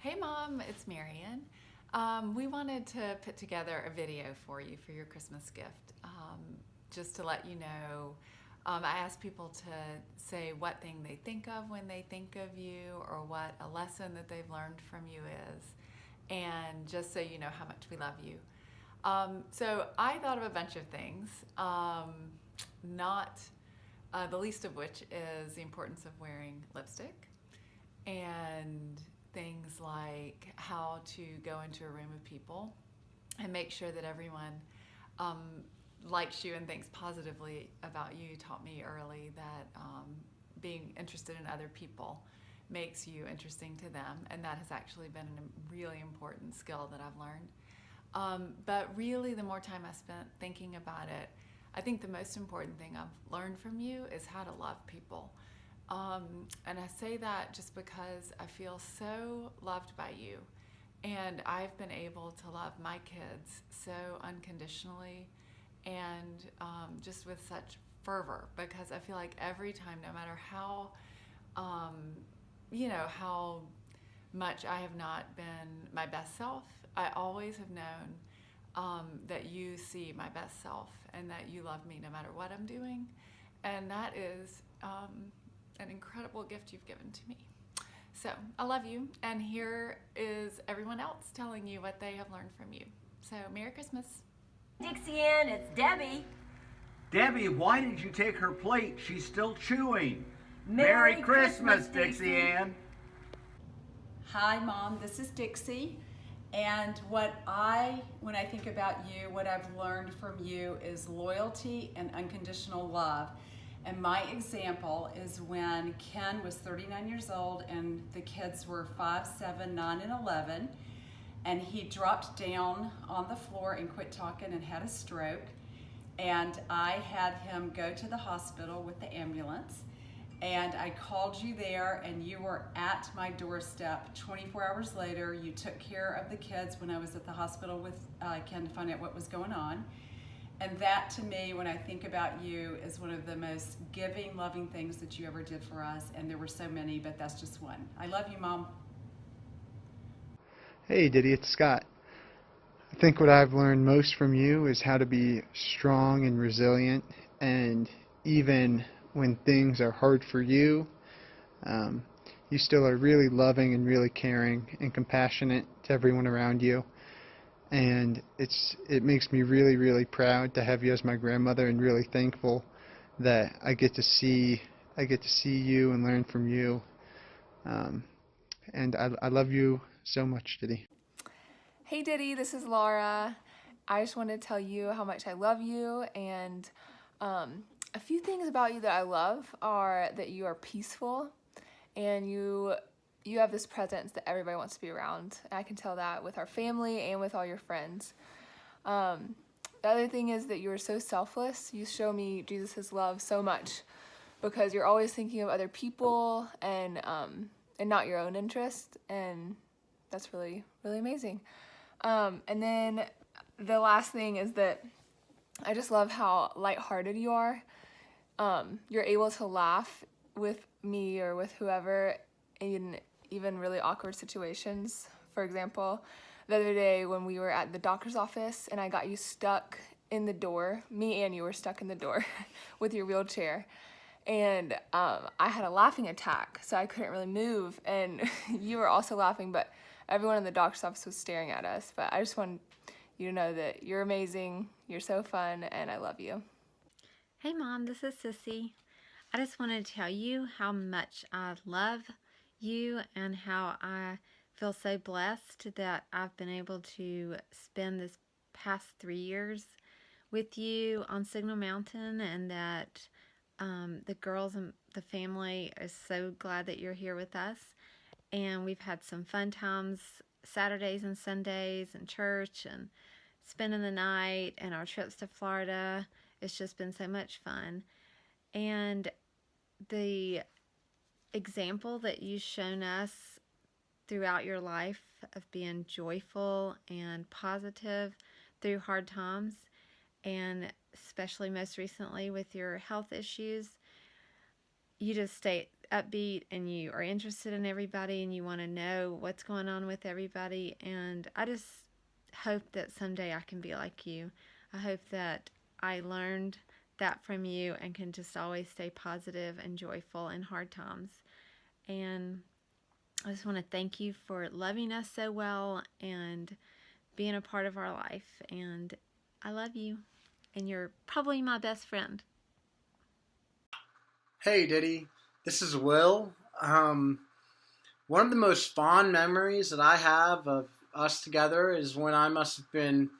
Hey Mom, it's Marian. We wanted to put together a video for you for your Christmas gift. Just to let you know, I asked people to say what thing they think of when they think of you or what a lesson that they've learned from you is, and just so you know how much we love you. So I thought of a bunch of things, not the least of which is the importance of wearing lipstick and things like how to go into a room of people and make sure that everyone um, likes you and thinks positively about you. You taught me early that being interested in other people makes you interesting to them, and that has actually been a really important skill that I've learned. But really, the more time I spent thinking about it, I think the most important thing I've learned from you is how to love people. And I say that just because I feel so loved by you. And I've been able to love my kids so unconditionally and just with such fervor, because I feel like every time, no matter how, how much I have not been my best self, I always have known that you see my best self and that you love me no matter what I'm doing. And that is an incredible gift you've given to me. So I love you, and here is everyone else telling you what they have learned from you. So Merry Christmas. Dixie Ann, it's Debbie. Debbie, why did you take her plate? She's still chewing. Merry Christmas, Dixie Ann. Hi, Mom. This is Dixie. And when I think about you, what I've learned from you is loyalty and unconditional love. And my example is when Ken was 39 years old and the kids were 5, 7, 9, and 11. And he dropped down on the floor and quit talking and had a stroke. And I had him go to the hospital with the ambulance. And I called you there, and you were at my doorstep 24 hours later. You took care of the kids when I was at the hospital with Ken to find out what was going on. And that, to me, when I think about you, is one of the most giving, loving things that you ever did for us. And there were so many, but that's just one. I love you, Mom. Hey Diddie, it's Scott. I think what I've learned most from you is how to be strong and resilient, and even when things are hard for you, you still are really loving and really caring and compassionate to everyone around you. And it makes me really, really proud to have you as my grandmother, and really thankful that I get to see you and learn from you. And I love you so much, Diddie. Hey Diddie, this is Laura. I just wanted to tell you how much I love you, and a few things about you that I love are that you are peaceful, and you have this presence that everybody wants to be around. I can tell that with our family and with all your friends. The other thing is that you are so selfless. You show me Jesus' love so much because you're always thinking of other people and not your own interest, and that's really, really amazing. And then the last thing is that I just love how lighthearted you are. You're able to laugh with me or with whoever in even really awkward situations. For example, the other day when we were at the doctor's office and I got you stuck in the door, me and you were stuck in the door with your wheelchair, and I had a laughing attack, so I couldn't really move, and you were also laughing, but everyone in the doctor's office was staring at us. But I just want you to know that you're amazing, you're so fun, and I love you. Hey Mom, this is Sissy. I just wanted to tell you how much I love you and how I feel so blessed that I've been able to spend this past 3 years with you on Signal Mountain, and that the girls and the family is so glad that you're here with us. And we've had some fun times Saturdays and Sundays in church and spending the night, and our trips to Florida. It's just been so much fun. And the example that you've shown us throughout your life of being joyful and positive through hard times, and especially most recently with your health issues, you just upbeat and you are interested in everybody and you want to know what's going on with everybody. And I just hope that someday I can be like you. I hope that I learned that from you and can just always stay positive and joyful in hard times. And I just want to thank you for loving us so well and being a part of our life. And I love you. And you're probably my best friend. Hey, Diddie. This is Will. One of the most fond memories that I have of us together is when I must have been,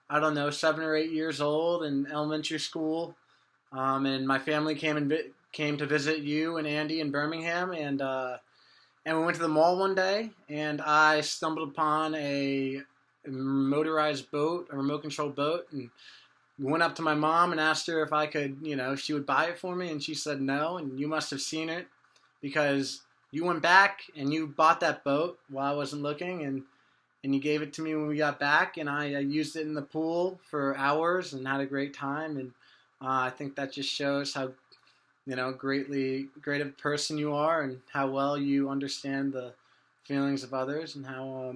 I don't know, 7 or 8 years old in elementary school. And my family came to visit you and Andy in Birmingham, and we went to the mall one day, and I stumbled upon a motorized boat, a remote-controlled boat, and went up to my mom and asked her if I could, she would buy it for me, and she said no, and you must have seen it because you went back and you bought that boat while I wasn't looking, and you gave it to me when we got back, and I used it in the pool for hours and had a great time, and I think that just shows how, great a person you are and how well you understand the feelings of others and how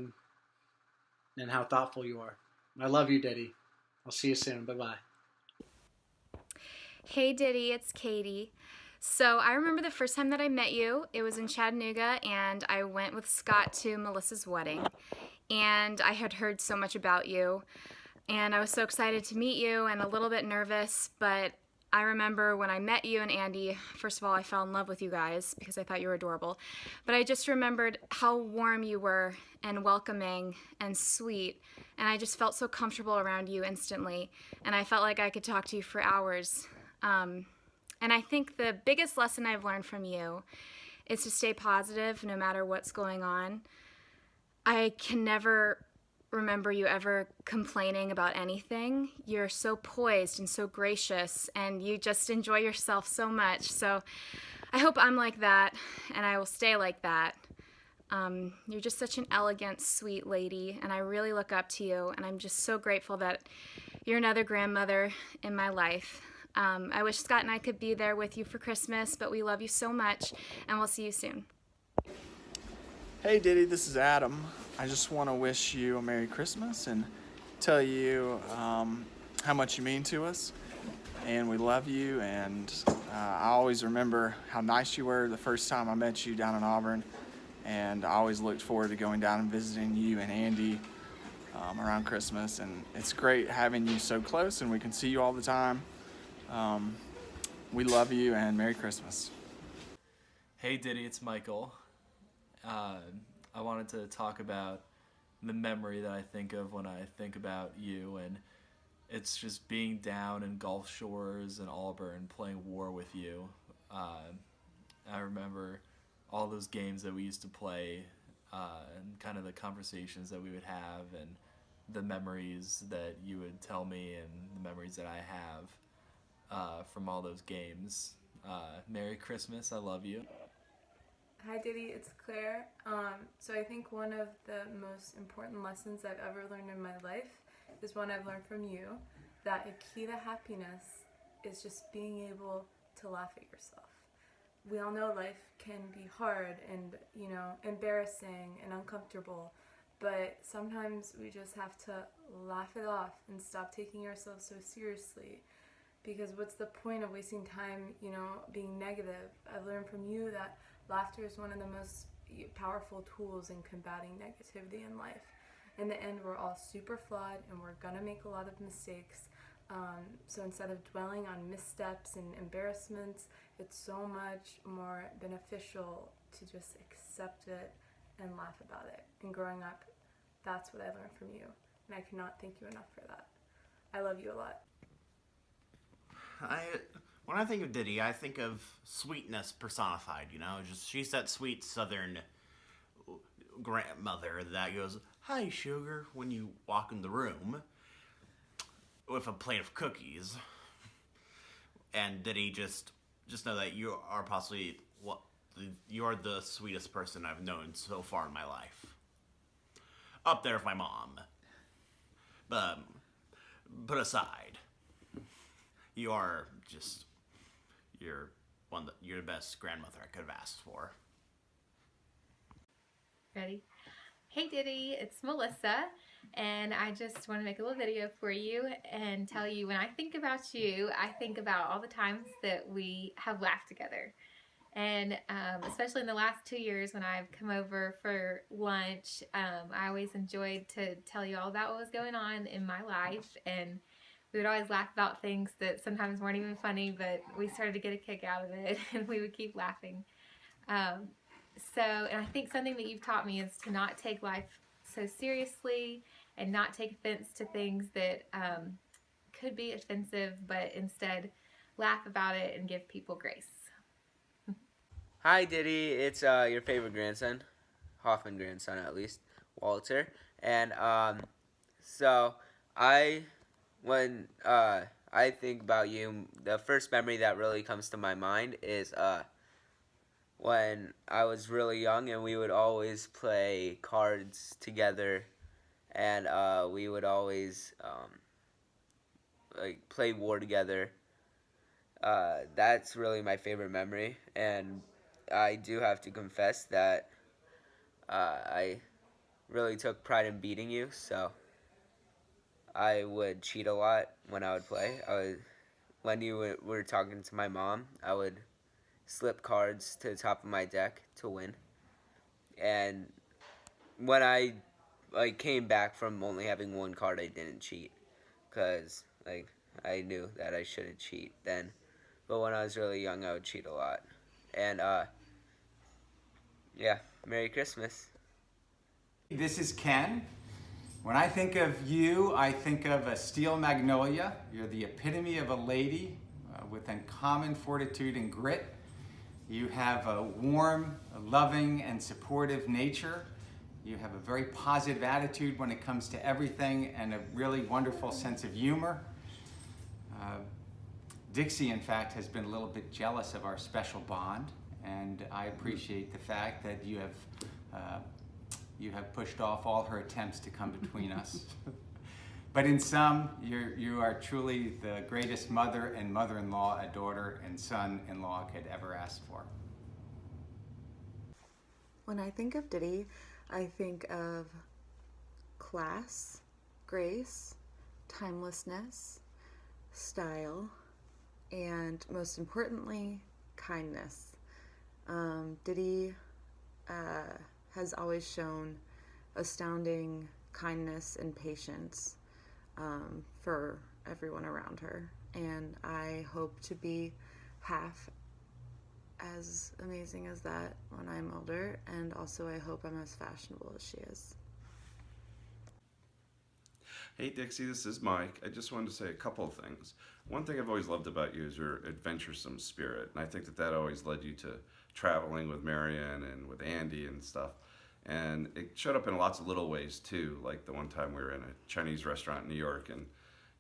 thoughtful you are. I love you, Diddie. I'll see you soon. Bye-bye. Hey Diddie, it's Katie. So I remember the first time that I met you. It was in Chattanooga, and I went with Scott to Melissa's wedding. And I had heard so much about you, and I was so excited to meet you and a little bit nervous, but I remember when I met you and Andy, first of all, I fell in love with you guys because I thought you were adorable. But I just remembered how warm you were and welcoming and sweet. And I just felt so comfortable around you instantly. And I felt like I could talk to you for hours. And I think the biggest lesson I've learned from you is to stay positive no matter what's going on. I can never remember you ever complaining about anything. You're so poised and so gracious, and you just enjoy yourself so much. So I hope I'm like that, and I will stay like that. You're just such an elegant, sweet lady, and I really look up to you, and I'm just so grateful that you're another grandmother in my life. I wish Scott and I could be there with you for Christmas, but we love you so much, and we'll see you soon. Hey Diddie, this is Adam. I just want to wish you a Merry Christmas and tell you how much you mean to us, and we love you, and I always remember how nice you were the first time I met you down in Auburn, and I always looked forward to going down and visiting you and Andy around Christmas, and it's great having you so close and we can see you all the time. We love you, and Merry Christmas. Hey Diddie, it's Michael. I wanted to talk about the memory that I think of when I think about you, and it's just being down in Gulf Shores and Auburn playing war with you. I remember all those games that we used to play and kind of the conversations that we would have and the memories that you would tell me and the memories that I have from all those games. Merry Christmas, I love you. Hi Diddie, it's Claire. So I think one of the most important lessons I've ever learned in my life is one I've learned from you, that a key to happiness is just being able to laugh at yourself. We all know life can be hard and, embarrassing and uncomfortable, but sometimes we just have to laugh it off and stop taking ourselves so seriously. Because what's the point of wasting time, being negative? I've learned from you that laughter is one of the most powerful tools in combating negativity in life. In the end, we're all super flawed and we're gonna make a lot of mistakes. So instead of dwelling on missteps and embarrassments, it's so much more beneficial to just accept it and laugh about it. And growing up, that's what I learned from you. And I cannot thank you enough for that. I love you a lot. When I think of Diddie, I think of sweetness personified, she's that sweet southern grandmother that goes, "Hi, sugar," when you walk in the room with a plate of cookies. And Diddie, just know that you are possibly, you're the sweetest person I've known so far in my life. Up there with my mom. But put aside, you're you're the best grandmother I could have asked for. Ready? Hey Diddie, it's Melissa, and I just want to make a little video for you and tell you when I think about you, I think about all the times that we have laughed together. And especially in the last 2 years when I've come over for lunch, I always enjoyed to tell you all about what was going on in my life, and we would always laugh about things that sometimes weren't even funny, but we started to get a kick out of it, and we would keep laughing. And I think something that you've taught me is to not take life so seriously and not take offense to things that could be offensive, but instead laugh about it and give people grace. Hi Diddie, it's your favorite grandson, Hoffman grandson at least, Walter. And when I think about you, the first memory that really comes to my mind is when I was really young and we would always play cards together, and we would always like play war together. That's really my favorite memory, and I do have to confess that I really took pride in beating you, so I would cheat a lot when I would play. When you were talking to my mom, I would slip cards to the top of my deck to win. And when I came back from only having one card, I didn't cheat, because I knew that I shouldn't cheat then. But when I was really young, I would cheat a lot. And yeah, Merry Christmas. This is Ken. When I think of you, I think of a steel magnolia. You're the epitome of a lady with uncommon fortitude and grit. You have a warm, loving, and supportive nature. You have a very positive attitude when it comes to everything, and a really wonderful sense of humor. Dixie, in fact, has been a little bit jealous of our special bond, and I appreciate the fact that you have pushed off all her attempts to come between us. But in sum, you are truly the greatest mother and mother-in-law a daughter and son-in-law could ever ask for. When I think of Diddie, I think of class, grace, timelessness, style, and most importantly, kindness. Diddie has always shown astounding kindness and patience for everyone around her, and I hope to be half as amazing as that when I'm older, and also I hope I'm as fashionable as she is. Hey Dixie, this is Mike. I just wanted to say a couple of things. One thing I've always loved about you is your adventuresome spirit, and I think that always led you to traveling with Marianne and with Andy and stuff. And it showed up in lots of little ways too, like the one time we were in a Chinese restaurant in New York and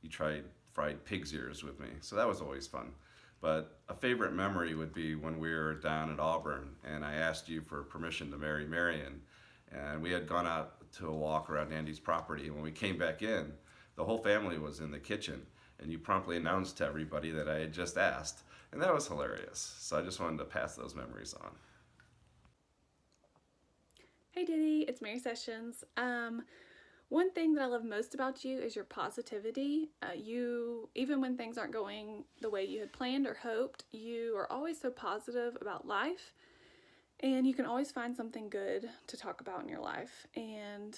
you tried fried pig's ears with me, so that was always fun. But a favorite memory would be when we were down at Auburn and I asked you for permission to marry Marianne, and we had gone out to a walk around Andy's property, and when we came back in, the whole family was in the kitchen, and you promptly announced to everybody that I had just asked, and that was hilarious. So I just wanted to pass those memories on. Hey Diddie, it's Mary Sessions. One thing that I love most about you is your positivity. Even when things aren't going the way you had planned or hoped, you are always so positive about life, and you can always find something good to talk about in your life. And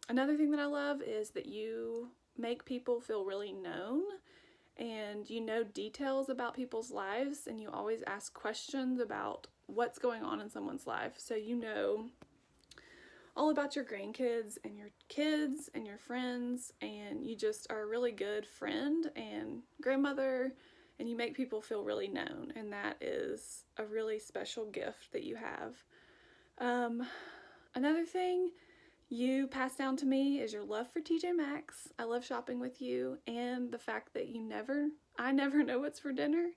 another thing that I love is that you make people feel really known, and you know details about people's lives, and you always ask questions about what's going on in someone's life. So you know all about your grandkids and your kids and your friends, and you just are a really good friend and grandmother, and you make people feel really known, and that is a really special gift that you have. Another thing you pass down to me is your love for TJ Maxx. I love shopping with you, and the fact that I never know what's for dinner,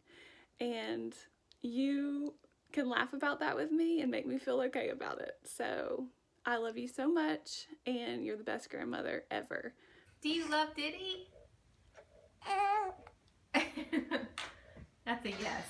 and you can laugh about that with me and make me feel okay about it. So I love you so much, and you're the best grandmother ever. Do you love Diddie? That's a yes.